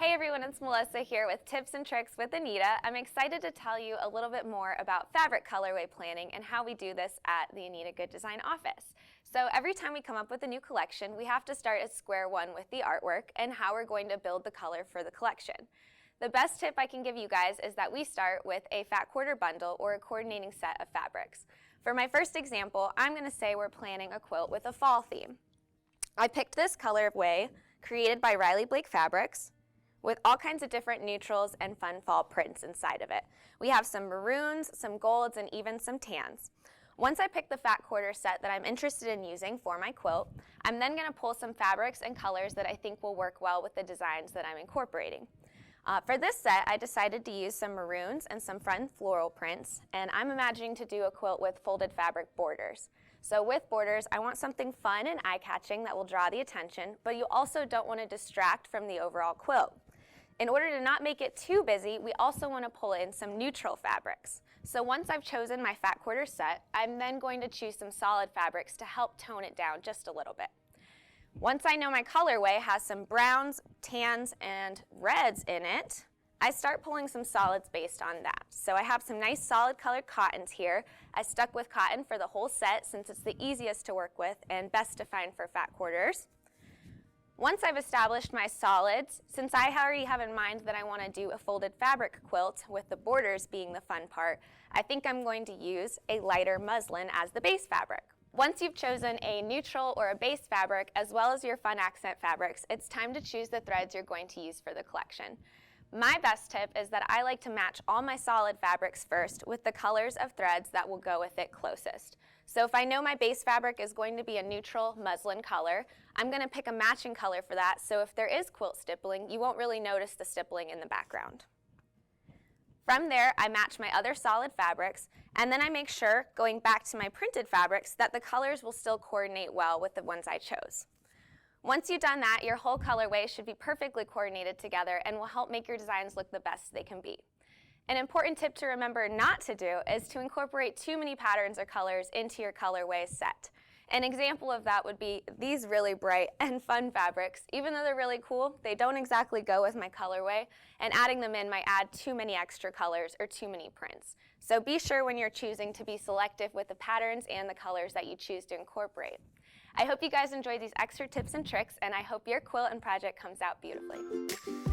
Hey everyone, it's Melissa here with Tips and Tricks with Anita. I'm excited to tell you a little bit more about fabric colorway planning and how we do this at the Anita Goodesign office. So every time we come up with a new collection, we have to start at square one with the artwork and how we're going to build the color for the collection. The best tip I can give you guys is that we start with a fat quarter bundle or a coordinating set of fabrics. For my first example, I'm going to say we're planning a quilt with a fall theme. I picked this colorway created by Riley Blake Fabrics, with all kinds of different neutrals and fun fall prints inside of it. We have some maroons, some golds, and even some tans. Once I pick the fat quarter set that I'm interested in using for my quilt, I'm then going to pull some fabrics and colors that I think will work well with the designs that I'm incorporating. For this set, I decided to use some maroons and some fun floral prints, and I'm imagining to do a quilt with folded fabric borders. So with borders, I want something fun and eye-catching that will draw the attention, but you also don't want to distract from the overall quilt. In order to not make it too busy, we also want to pull in some neutral fabrics. So once I've chosen my fat quarter set, I'm then going to choose some solid fabrics to help tone it down just a little bit. Once I know my colorway has some browns, tans, and reds in it, I start pulling some solids based on that. So I have some nice solid colored cottons here. I stuck with cotton for the whole set since it's the easiest to work with and best to find for fat quarters. Once I've established my solids, since I already have in mind that I want to do a folded fabric quilt with the borders being the fun part, I think I'm going to use a lighter muslin as the base fabric. Once you've chosen a neutral or a base fabric as well as your fun accent fabrics, it's time to choose the threads you're going to use for the collection. My best tip is that I like to match all my solid fabrics first with the colors of threads that will go with it closest. So if I know my base fabric is going to be a neutral muslin color, I'm going to pick a matching color for that, so if there is quilt stippling, you won't really notice the stippling in the background. From there, I match my other solid fabrics, and then I make sure, going back to my printed fabrics, that the colors will still coordinate well with the ones I chose. Once you've done that, your whole colorway should be perfectly coordinated together and will help make your designs look the best they can be. An important tip to remember not to do is to incorporate too many patterns or colors into your colorway set. An example of that would be these really bright and fun fabrics. Even though they're really cool, they don't exactly go with my colorway, and adding them in might add too many extra colors or too many prints. So be sure when you're choosing to be selective with the patterns and the colors that you choose to incorporate. I hope you guys enjoyed these extra tips and tricks, and I hope your quilt and project comes out beautifully.